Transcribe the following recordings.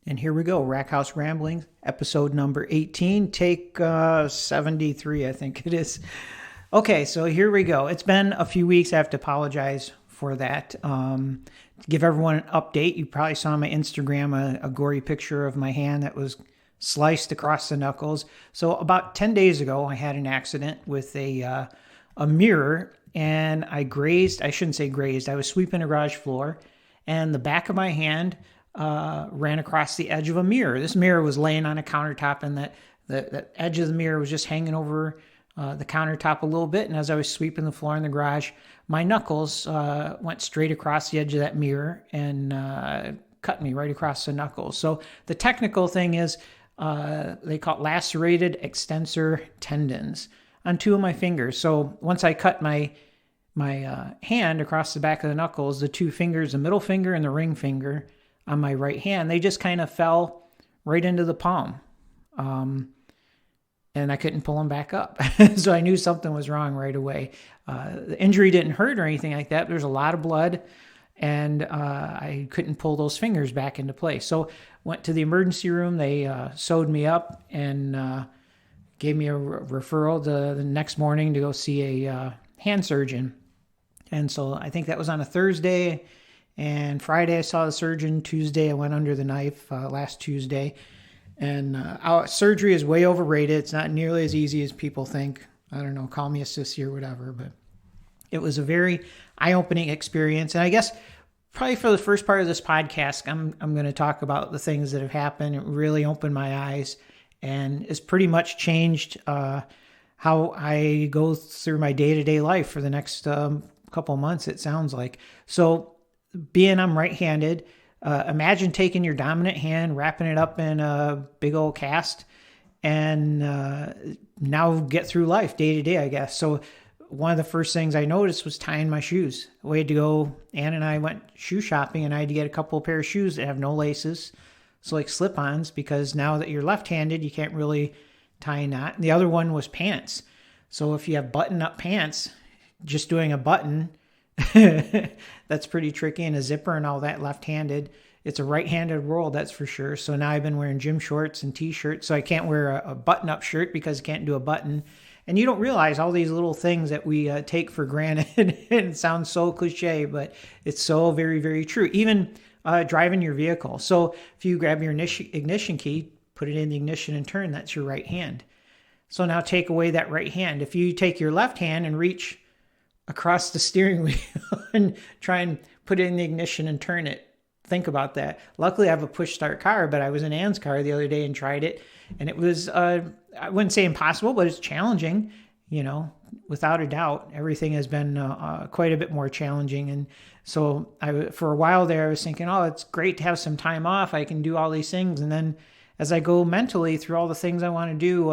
And here we go, Rack House Ramblings, episode number 18, take 73, I think it is. Okay, so here we go. It's been a few weeks. I have to apologize for that. To give everyone an update, you probably saw on my Instagram a gory picture of my hand that was sliced across the knuckles. So about 10 days ago, I had an accident with a mirror, and I grazed, I shouldn't say grazed, I was sweeping a garage floor, and the back of my hand ran across the edge of a mirror. This mirror was laying on a countertop, and the edge of the mirror was just hanging over the countertop a little bit. And as I was sweeping the floor in the garage, my knuckles went straight across the edge of that mirror and cut me right across the knuckles. So the technical thing is they call it lacerated extensor tendons on two of my fingers. So once I cut my hand across the back of the knuckles, the two fingers, the middle finger and the ring finger on my right hand, they just kind of fell right into the palm. And I couldn't pull them back up. So I knew something was wrong right away. The injury didn't hurt or anything like that. There's a lot of blood, and I couldn't pull those fingers back into place. So went to the emergency room. They sewed me up and gave me a referral the next morning to go see a hand surgeon. And so I think that was on a Thursday. And Friday I saw the surgeon. Tuesday I went under the knife last Tuesday. And surgery is way overrated. It's not nearly as easy as people think. I don't know, call me a sissy or whatever. But it was a very eye-opening experience. And I guess probably for the first part of this podcast, I'm going to talk about the things that have happened. It really opened my eyes and it's pretty much changed how I go through my day-to-day life for the next couple of months, it sounds like. So being I'm right-handed, imagine taking your dominant hand, wrapping it up in a big old cast, and now get through life day to day, I guess. So one of the first things I noticed was tying my shoes. We had to go, Ann and I went shoe shopping, and I had to get a couple of pair of shoes that have no laces, so like slip-ons, because now that you're left-handed, you can't really tie a knot. And the other one was pants. So if you have button-up pants, just doing a button, that's pretty tricky, and a zipper and all that left-handed. It's a right-handed world, that's for sure. So now I've been wearing gym shorts and t-shirts, so I can't wear a button-up shirt because I can't do a button. And you don't realize all these little things that we take for granted. It sounds so cliche, but it's so very, very true. Even driving your vehicle. So if you grab your ignition key, put it in the ignition and turn, that's your right hand. So now take away that right hand. If you take your left hand and reach across the steering wheel and try and put it in the ignition and turn it. Think about that. Luckily, I have a push-start car, but I was in Ann's car the other day and tried it, and it was, I wouldn't say impossible, but it's challenging, without a doubt. Everything has been quite a bit more challenging, and so for a while there, I was thinking, oh, it's great to have some time off. I can do all these things, and then as I go mentally through all the things I want to do,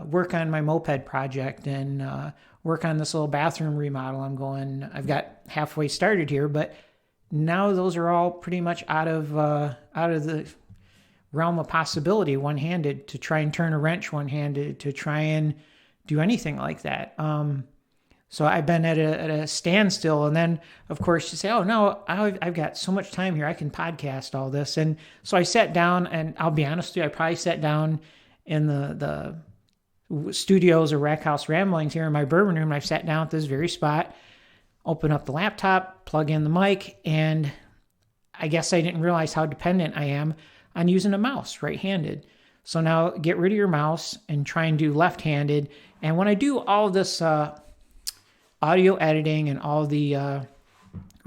work on my moped project and work on this little bathroom remodel. I've got halfway started here, but now those are all pretty much out of the realm of possibility, one-handed, to try and turn a wrench one-handed, to try and do anything like that. So I've been at a standstill. And then, of course, you say, oh, no, I've got so much time here. I can podcast all this. And so I sat down, and I'll be honest with you, I probably sat down in the studios or Rack House Ramblings here in my bourbon room. I sat down at this very spot, open up the laptop, plug in the mic, and I guess I didn't realize how dependent I am on using a mouse right-handed. So now get rid of your mouse and try and do left-handed. And when I do all this audio editing and all the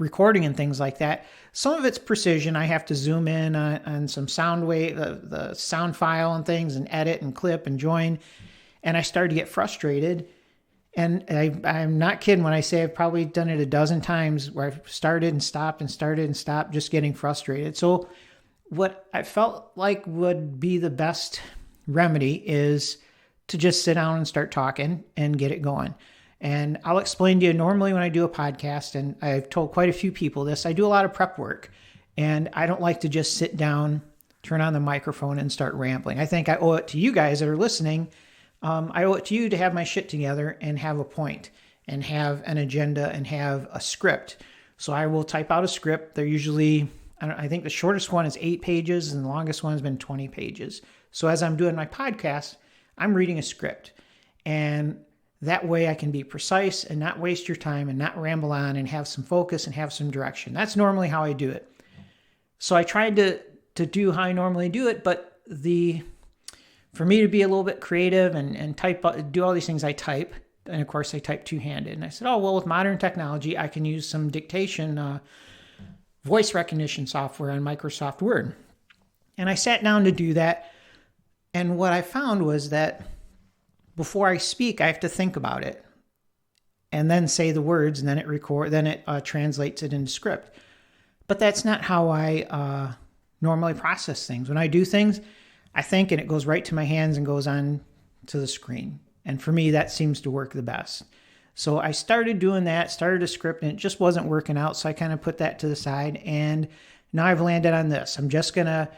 recording and things like that, some of it's precision. I have to zoom in on some sound wave, the sound file and things, and edit and clip and join. And I started to get frustrated. And I'm not kidding when I say I've probably done it a dozen times where I've started and stopped and started and stopped, just getting frustrated. So what I felt like would be the best remedy is to just sit down and start talking and get it going. And I'll explain to you, normally when I do a podcast, and I've told quite a few people this, I do a lot of prep work. And I don't like to just sit down, turn on the microphone, and start rambling. I think I owe it to you guys that are listening. I owe it to you to have my shit together and have a point and have an agenda and have a script. So I will type out a script. They're usually I think the shortest one is 8 pages and the longest one has been 20 pages. So as I'm doing my podcast, I'm reading a script. And that way I can be precise and not waste your time and not ramble on and have some focus and have some direction. That's normally how I do it. So I tried to do how I normally do it, but for me to be a little bit creative and do all these things, I type. And of course I type two-handed. And I said, with modern technology, I can use some dictation, voice recognition software on Microsoft Word. And I sat down to do that. And what I found was that before I speak, I have to think about it and then say the words, and then it translates it into script. But that's not how I normally process things. When I do things, I think and it goes right to my hands and goes on to the screen. And for me, that seems to work the best. So I started doing that, started a script, and it just wasn't working out. So I kind of put that to the side. And now I've landed on this. I'm just going to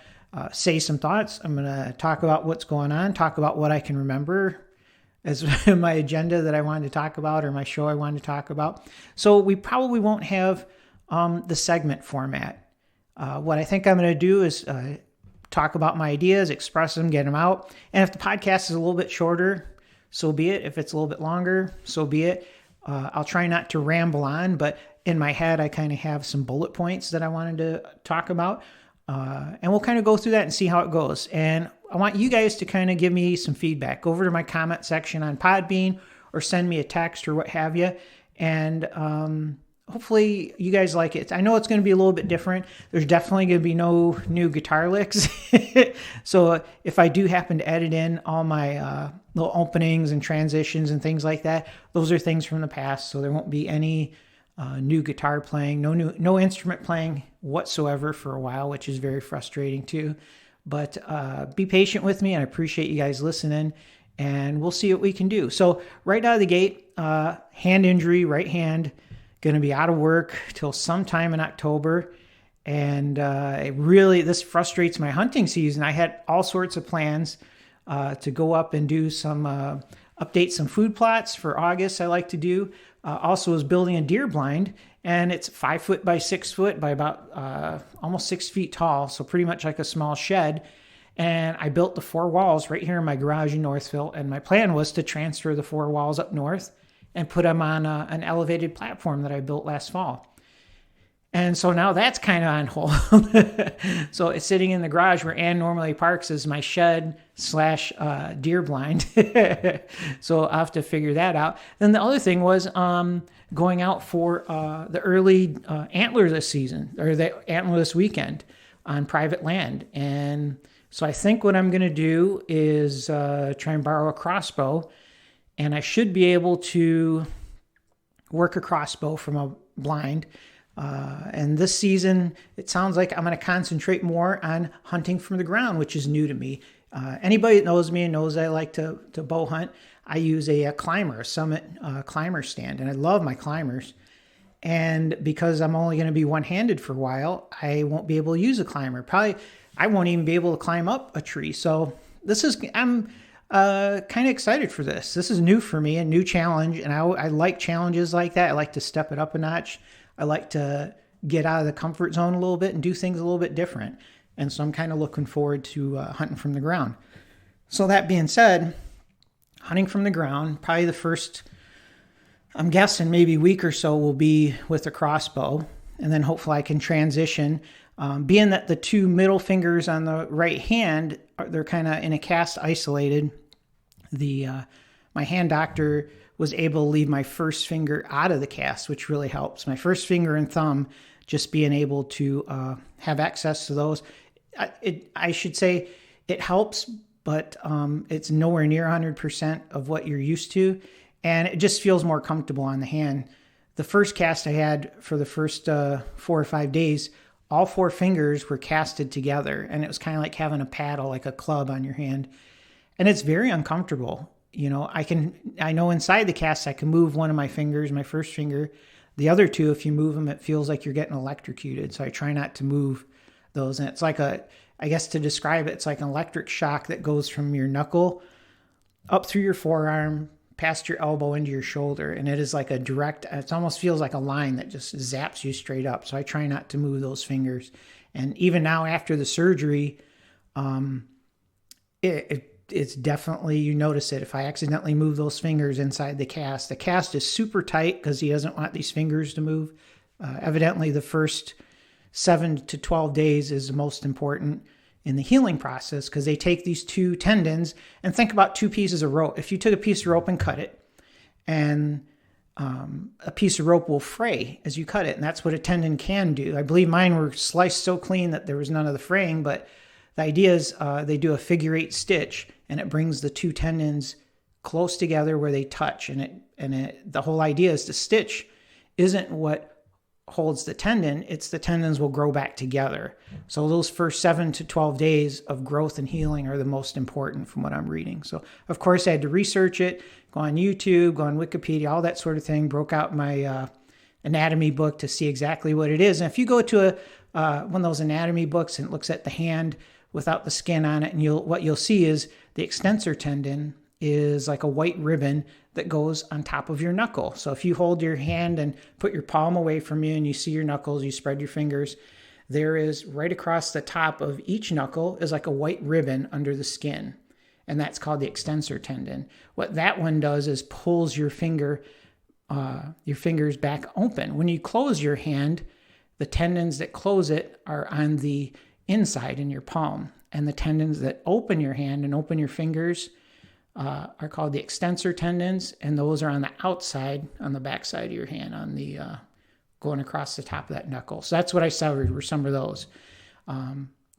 say some thoughts. I'm going to talk about what's going on, talk about what I can remember as my agenda that I wanted to talk about or my show I wanted to talk about. So we probably won't have the segment format. What I think I'm going to do is talk about my ideas, express them, get them out. And if the podcast is a little bit shorter, so be it. If it's a little bit longer, so be it. I'll try not to ramble on, but in my head, I kind of have some bullet points that I wanted to talk about. And we'll kind of go through that and see how it goes. And I want you guys to kind of give me some feedback. Go over to my comment section on Podbean or send me a text or what have you. And hopefully you guys like it. I know it's going to be a little bit different. There's definitely going to be no new guitar licks. So if I do happen to edit in all my little openings and transitions and things like that, those are things from the past. So there won't be any new guitar playing, no instrument playing whatsoever for a while, which is very frustrating too. But be patient with me, and I appreciate you guys listening, and we'll see what we can do. So right out of the gate, hand injury, right hand, going to be out of work till sometime in October. And this frustrates my hunting season. I had all sorts of plans to go up and do some, update some food plots for August I like to do. Also was building a deer blind, and it's 5 foot by 6 foot by about almost 6 feet tall. So pretty much like a small shed. And I built the 4 walls right here in my garage in Northville. And my plan was to transfer the 4 walls up north and put them on an elevated platform that I built last fall. And so now that's kind of on hold. So it's sitting in the garage where Ann normally parks as my shed / deer blind. So I'll have to figure that out. Then the other thing was going out for the early antler this season, or the antler this weekend on private land. And so I think what I'm going to do is try and borrow a crossbow. And I should be able to work a crossbow from a blind. And this season, it sounds like I'm going to concentrate more on hunting from the ground, which is new to me. Anybody that knows me knows I like to bow hunt. I use a climber, a Summit climber stand, and I love my climbers. And because I'm only going to be one-handed for a while, I won't be able to use a climber. Probably, I won't even be able to climb up a tree. So I'm kind of excited for this. This is new for me, a new challenge, and I like challenges like that. I like to step it up a notch. I like to get out of the comfort zone a little bit and do things a little bit different. And so I'm kind of looking forward to hunting from the ground. So that being said, hunting from the ground, probably the first, I'm guessing maybe week or so will be with a crossbow. And then hopefully I can transition. Being that the 2 middle fingers on the right hand, they're kind of in a cast isolated. My hand doctor was able to leave my first finger out of the cast, which really helps. My first finger and thumb, just being able to have access to those. I should say it helps, but it's nowhere near 100% of what you're used to. And it just feels more comfortable on the hand. The first cast I had for the first 4 or 5 days, all 4 fingers were casted together. And it was kind of like having a paddle, like a club on your hand. And it's very uncomfortable. You know, I know inside the cast, I can move one of my fingers, my first finger. The other 2, if you move them, it feels like you're getting electrocuted. So I try not to move those. And it's like I guess to describe it, it's like an electric shock that goes from your knuckle up through your forearm, past your elbow into your shoulder. And it is like a direct, it almost feels like a line that just zaps you straight up. So I try not to move those fingers. And even now after the surgery, it's definitely, you notice it. If I accidentally move those fingers inside the cast is super tight because he doesn't want these fingers to move. Evidently, the first 7 to 12 days is the most important in the healing process because they take these two tendons and think about two pieces of rope. If you took a piece of rope and cut it, and a piece of rope will fray as you cut it, and that's what a tendon can do. I believe mine were sliced so clean that there was none of the fraying, but the idea is they do a figure 8 stitch, and it brings the two tendons close together where they touch. The whole idea is the stitch isn't what holds the tendon, it's the tendons will grow back together. So those first 7 to 12 days of growth and healing are the most important from what I'm reading. So of course I had to research it, go on YouTube, go on Wikipedia, all that sort of thing, broke out my anatomy book to see exactly what it is. And if you go to one of those anatomy books and it looks at the hand without the skin on it, and what you'll see is the extensor tendon is like a white ribbon that goes on top of your knuckle. So if you hold your hand and put your palm away from you and you see your knuckles, you spread your fingers, there is right across the top of each knuckle is like a white ribbon under the skin. And that's called the extensor tendon. What that one does is pulls your fingers back open. When you close your hand, the tendons that close it are on the inside in your palm. And the tendons that open your hand and open your fingers are called the extensor tendons, and those are on the outside, on the back side of your hand, on the going across the top of that knuckle. So that's what I severed were some of those.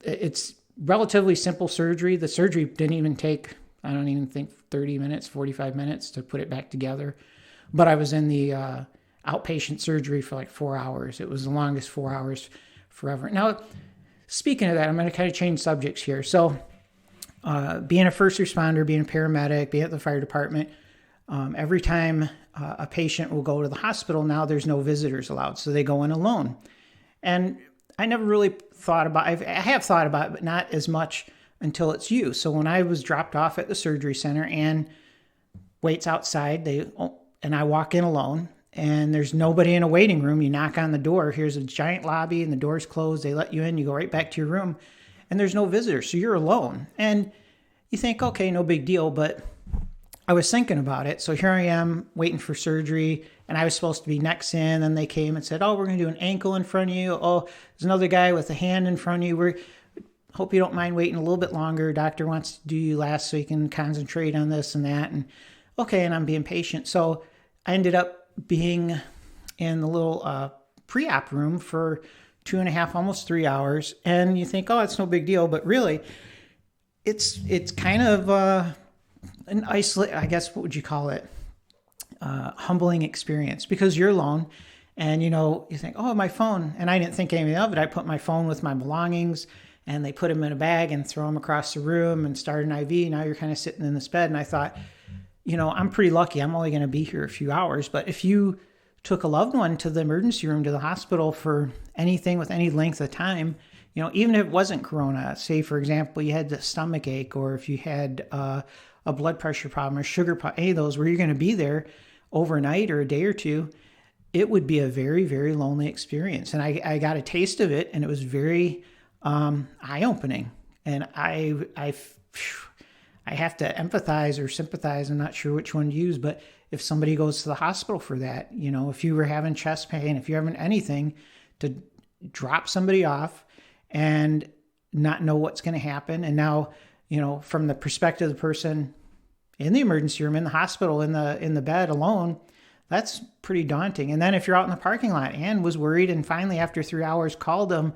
It's relatively simple surgery. The surgery didn't even take, I don't even think 30 minutes, 45 minutes to put it back together. But I was in the outpatient surgery for like 4 hours. It was the longest 4 hours forever. Now, speaking of that, I'm going to kind of change subjects here. So being a first responder, being a paramedic, being at the fire department, every time a patient will go to the hospital, now there's no visitors allowed. So they go in alone. And I never really thought about it. I have thought about it, but not as much until it's you. So when I was dropped off at the surgery center and waits outside, and I walk in alone, and there's nobody in a waiting room. You knock on the door. Here's a giant lobby, and the door's closed. They let you in. You go right back to your room. And there's no visitors, so you're alone. And you think, okay, no big deal, but I was thinking about it. So here I am waiting for surgery, and I was supposed to be next in, and they came and said, oh, we're going to do an ankle in front of you. Oh, there's another guy with a hand in front of you. We hope you don't mind waiting a little bit longer. Doctor wants to do you last so you can concentrate on this and that. And okay, and I'm being patient. So I ended up being in the little pre-op room for 2.5, almost 3 hours. And you think, oh, it's no big deal. But really, it's kind of an I guess, what would you call it? Humbling experience, because you're alone and, you think, oh, my phone. And I didn't think anything of it. I put my phone with my belongings, and they put them in a bag and throw them across the room and start an IV. Now you're kind of sitting in this bed. And I thought, I'm pretty lucky. I'm only going to be here a few hours. But if you took a loved one to the emergency room, to the hospital for anything with any length of time, even if it wasn't corona, say, for example, you had the stomach ache, or if you had a blood pressure problem or sugar problem, any of those where you're going to be there overnight or a day or two, it would be a very, very lonely experience. And I got a taste of it, and it was very eye-opening. And I have to empathize or sympathize. I'm not sure which one to use, but if somebody goes to the hospital for that, if you were having chest pain, if you're having anything, to drop somebody off and not know what's going to happen. And now, from the perspective of the person in the emergency room, in the hospital, in the bed alone, that's pretty daunting. And then if you're out in the parking lot, Ann was worried, and finally after 3 hours called them,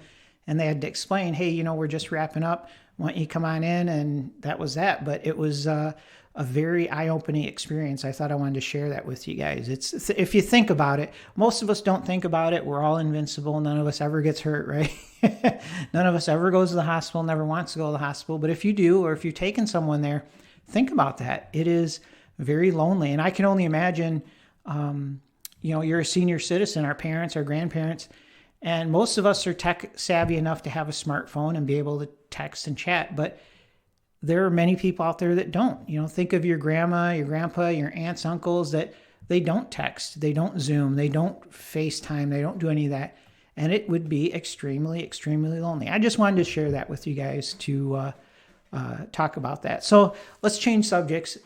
and they had to explain, hey, we're just wrapping up. Why don't you come on in? And that was that. But it was a very eye-opening experience. I thought I wanted to share that with you guys. It's if you think about it, most of us don't think about it. We're all invincible. None of us ever gets hurt, right? None of us ever goes to the hospital, never wants to go to the hospital. But if you do, or if you've taken someone there, think about that. It is very lonely. And I can only imagine, you're a senior citizen, our parents, our grandparents, and most of us are tech savvy enough to have a smartphone and be able to text and chat. But there are many people out there that don't. Think of your grandma, your grandpa, your aunts, uncles, that they don't text, they don't Zoom, they don't FaceTime, they don't do any of that. and it would be extremely, extremely lonely. I just wanted to share that with you guys to talk about that. So let's change subjects.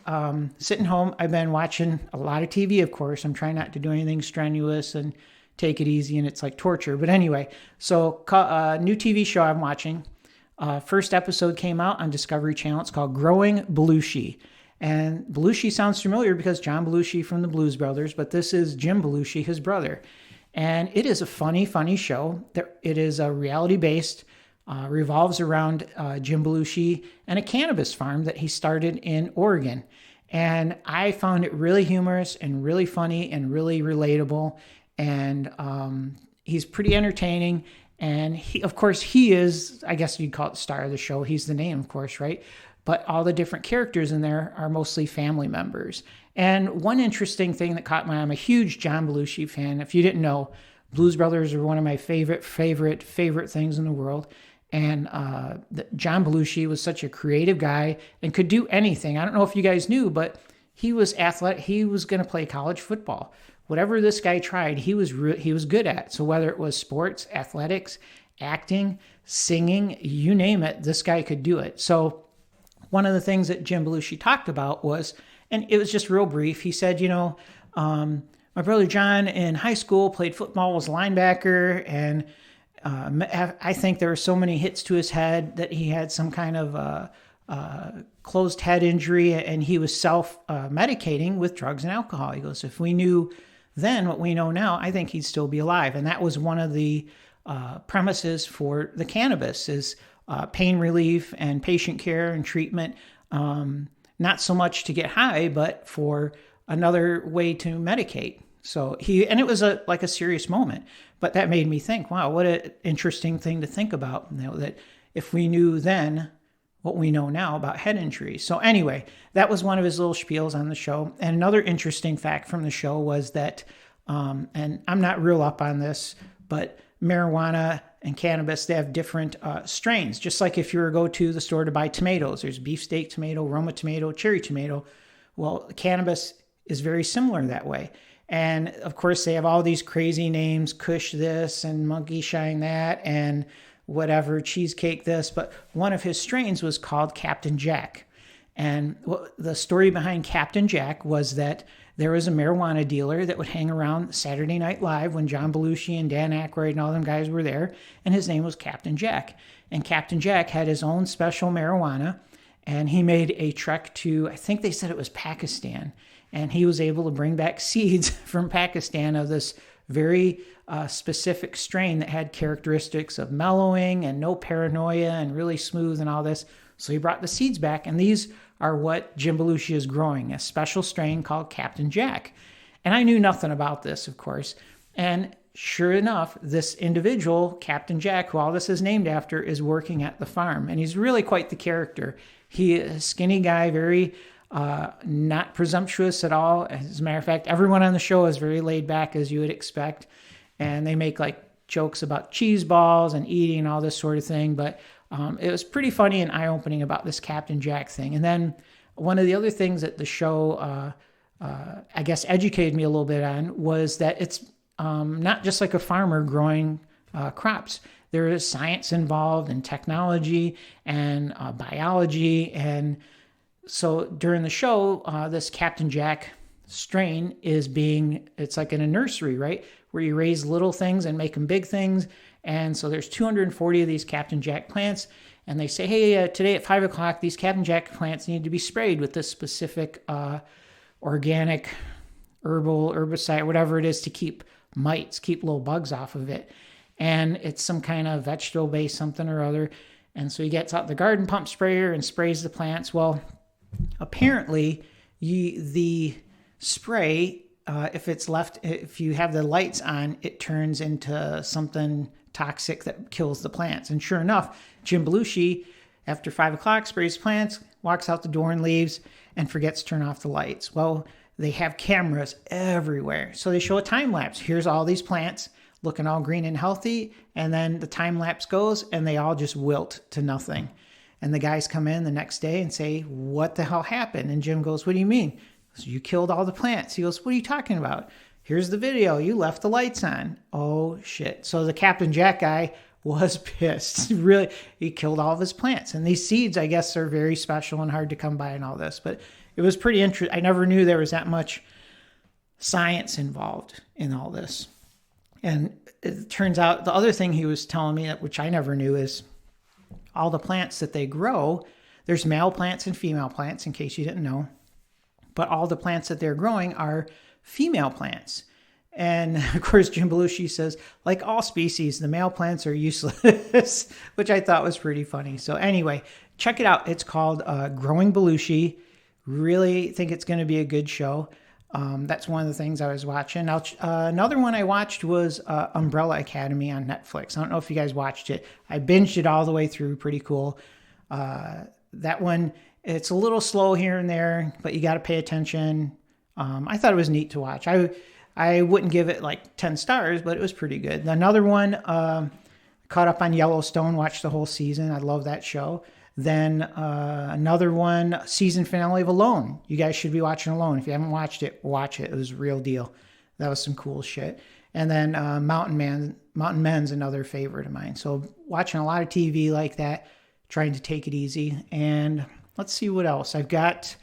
Sitting home, I've been watching a lot of TV, of course. I'm trying not to do anything strenuous and take it easy, and it's like torture. But anyway, so new TV show I'm watching. First episode came out on Discovery Channel. It's called Growing Belushi. And Belushi sounds familiar because John Belushi from the Blues Brothers, but this is Jim Belushi, his brother. And it is a funny, funny show. It is a reality-based, revolves around Jim Belushi and a cannabis farm that he started in Oregon. And I found it really humorous and really funny and really relatable. And he's pretty entertaining. And he, of course, he is, I guess you'd call it the star of the show. He's the name, of course, right? But all the different characters in there are mostly family members. And one interesting thing that caught my eye, I'm a huge John Belushi fan. If you didn't know, Blues Brothers are one of my favorite things in the world. And John Belushi was such a creative guy and could do anything. I don't know if you guys knew, but he was athletic. He was going to play college football. Whatever this guy tried, he was good at. So whether it was sports, athletics, acting, singing, you name it, this guy could do it. So one of the things that Jim Belushi talked about was, and it was just real brief, he said, my brother John in high school played football, was a linebacker, and I think there were so many hits to his head that he had some kind of closed head injury, and he was self-medicating with drugs and alcohol. He goes, if we knew then what we know now, I think he'd still be alive. And that was one of the premises for the cannabis is pain relief and patient care and treatment, not so much to get high, but for another way to medicate. So and it was like a serious moment, but that made me think, wow, what an interesting thing to think about, that if we knew then what we know now about head injuries. So anyway, that was one of his little spiels on the show. And another interesting fact from the show was that, and I'm not real up on this, but marijuana and cannabis, they have different strains. Just like if you were to go to the store to buy tomatoes, there's beefsteak tomato, Roma tomato, cherry tomato. Well, cannabis is very similar that way. And of course, they have all these crazy names, Kush this and Monkey Shine that and whatever, cheesecake this. But one of his strains was called Captain Jack. And the story behind Captain Jack was that there was a marijuana dealer that would hang around Saturday Night Live when John Belushi and Dan Aykroyd and all them guys were there, and his name was Captain Jack. And Captain Jack had his own special marijuana, and he made a trek to, I think they said it was Pakistan, and he was able to bring back seeds from Pakistan of this very specific strain that had characteristics of mellowing and no paranoia and really smooth and all this. So he brought the seeds back, and these are what Jim Belushi is growing, a special strain called Captain Jack. And I knew nothing about this, of course. And sure enough, this individual, Captain Jack, who all this is named after, is working at the farm. And he's really quite the character. He is a skinny guy, very not presumptuous at all. As a matter of fact, everyone on the show is very laid back, as you would expect. And they make like jokes about cheese balls and eating and all this sort of thing. But it was pretty funny and eye-opening about this Captain Jack thing. And then one of the other things that the show, I guess, educated me a little bit on was that it's not just like a farmer growing crops. There is science involved and technology and biology. And so during the show, this Captain Jack strain it's like in a nursery, right? Where you raise little things and make them big things. And so there's 240 of these Captain Jack plants. And they say, hey, today at 5 o'clock, these Captain Jack plants need to be sprayed with this specific organic herbicide, whatever it is, to keep little bugs off of it. And it's some kind of vegetable-based something or other. And so he gets out the garden pump sprayer and sprays the plants. Apparently, the spray, if you have the lights on, it turns into something toxic that kills the plants. And sure enough, Jim Belushi, after 5 o'clock, sprays plants, walks out the door and leaves, and forgets to turn off the lights. Well, they have cameras everywhere. So they show a time lapse. Here's all these plants looking all green and healthy. And then the time lapse goes and they all just wilt to nothing. And the guys come in the next day and say, what the hell happened? And Jim goes, what do you mean? He goes, you killed all the plants. He goes, what are you talking about? Here's the video. You left the lights on. Oh, shit. So the Captain Jack guy was pissed. Really, he killed all of his plants. And these seeds, I guess, are very special and hard to come by and all this. But it was pretty interesting. I never knew there was that much science involved in all this. And it turns out the other thing he was telling me, which I never knew, is all the plants that they grow, there's male plants and female plants, in case you didn't know. But all the plants that they're growing are female plants. And of course, Jim Belushi says, like all species, the male plants are useless, which I thought was pretty funny. So anyway, check it out. It's called Growing Belushi. Really think it's going to be a good show. That's one of the things I was watching. Now, another one I watched was Umbrella Academy on Netflix. I don't know if you guys watched it. I binged it all the way through. Pretty cool. That one, it's a little slow here and there, but you got to pay attention. I thought it was neat to watch. I wouldn't give it like 10 stars, but it was pretty good. Another one, caught up on Yellowstone, watched the whole season. I love that show. Then another one, season finale of Alone. You guys should be watching Alone. If you haven't watched it, watch it. It was a real deal. That was some cool shit. And then Mountain Men's another favorite of mine. So watching a lot of TV like that, trying to take it easy. And let's see what else. I've got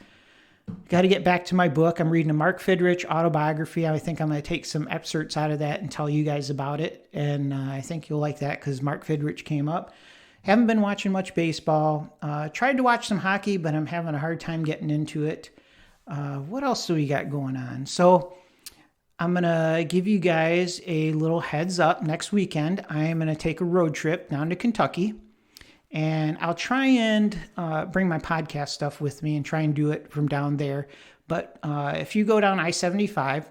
to get back to my book. I'm reading a Mark Fidrich autobiography. I think I'm going to take some excerpts out of that and tell you guys about it. And I think you'll like that because Mark Fidrich came up. Haven't been watching much baseball. Tried to watch some hockey, but I'm having a hard time getting into it. What else do we got going on? So I'm going to give you guys a little heads up. Next weekend, I am going to take a road trip down to Kentucky. And I'll try and bring my podcast stuff with me and try and do it from down there. But if you go down I-75,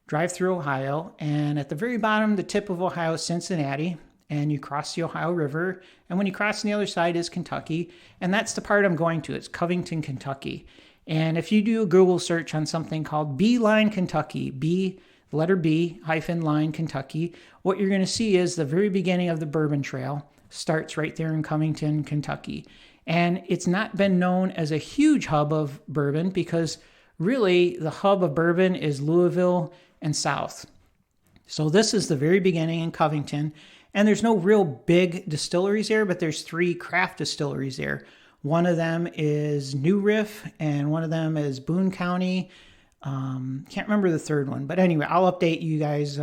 drive through Ohio, and at the very bottom, the tip of Ohio is Cincinnati, and you cross the Ohio River. And when you cross on the other side is Kentucky. And that's the part I'm going to. It's Covington, Kentucky. And if you do a Google search on something called Beeline, Kentucky, the letter B, -line, Kentucky, what you're going to see is the very beginning of the Bourbon Trail. Starts right there in Covington, Kentucky. And it's not been known as a huge hub of bourbon because really the hub of bourbon is Louisville and south. So this is the very beginning in Covington. And there's no real big distilleries there, but there's 3 craft distilleries there. One of them is New Riff and one of them is Boone County. Can't remember the third one. But anyway, I'll update you guys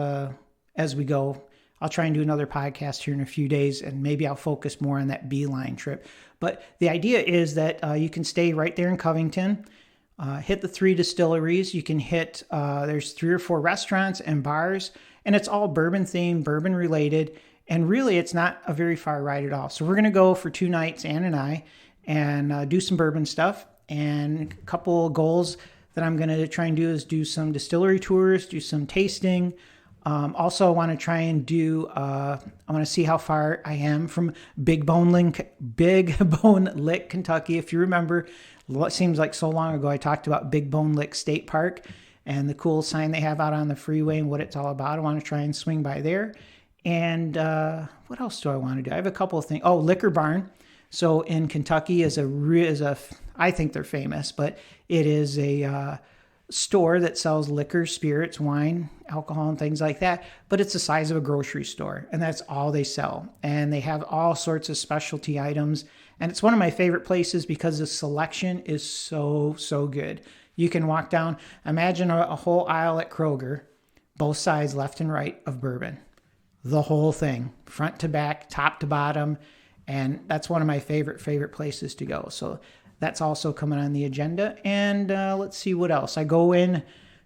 as we go. I'll try and do another podcast here in a few days, and maybe I'll focus more on that Beeline trip. But the idea is that you can stay right there in Covington, hit the 3 distilleries. You can hit, there's 3 or 4 restaurants and bars, and it's all bourbon themed, bourbon related. And really, it's not a very far ride at all. So we're going to go for 2 nights, Ann and I, and do some bourbon stuff. And a couple goals that I'm going to try and do is do some distillery tours, do some tasting. Also, I want to try and do, I want to see how far I am from Big Bone Lick, Kentucky. If you remember, it seems like so long ago, I talked about Big Bone Lick State Park and the cool sign they have out on the freeway and what it's all about. I want to try and swing by there. And what else do I want to do? I have a couple of things. Oh, Liquor Barn. So in Kentucky is I think they're famous, but it is a store that sells liquor, spirits, wine, alcohol, and things like that. But it's the size of a grocery store, and that's all they sell. And they have all sorts of specialty items. And it's one of my favorite places because the selection is so, so good. You can walk down, imagine a whole aisle at Kroger, both sides, left and right, of bourbon. The whole thing, front to back, top to bottom. And that's one of my favorite places to go. So that's also coming on the agenda. And let's see what else. I go in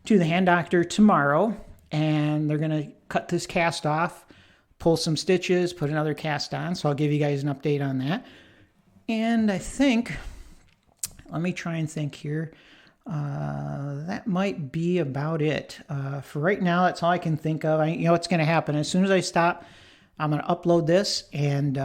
to the hand doctor tomorrow, and they're going to cut this cast off, pull some stitches, put another cast on. So I'll give you guys an update on that. And I think, let me try and think here. That might be about it. For right now, that's all I can think of. You know what's going to happen. As soon as I stop, I'm going to upload this, and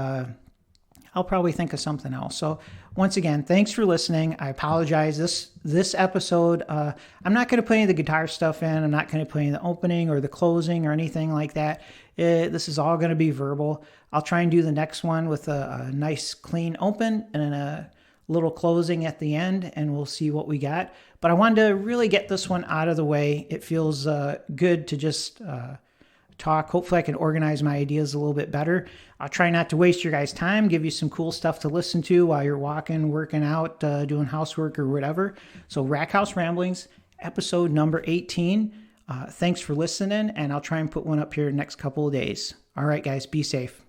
I'll probably think of something else. So once again, thanks for listening. I apologize. This episode, I'm not going to play any of the guitar stuff in. I'm not going to play the opening or the closing or anything like that. This is all going to be verbal. I'll try and do the next one with a nice clean open and then a little closing at the end, and we'll see what we got. But I wanted to really get this one out of the way. It feels good to just talk. Hopefully I can organize my ideas a little bit better. I'll try not to waste your guys' time, give you some cool stuff to listen to while you're walking, working out, doing housework or whatever. So Rack House Ramblings, episode number 18. Thanks for listening, and I'll try and put one up here the next couple of days. All right, guys, be safe.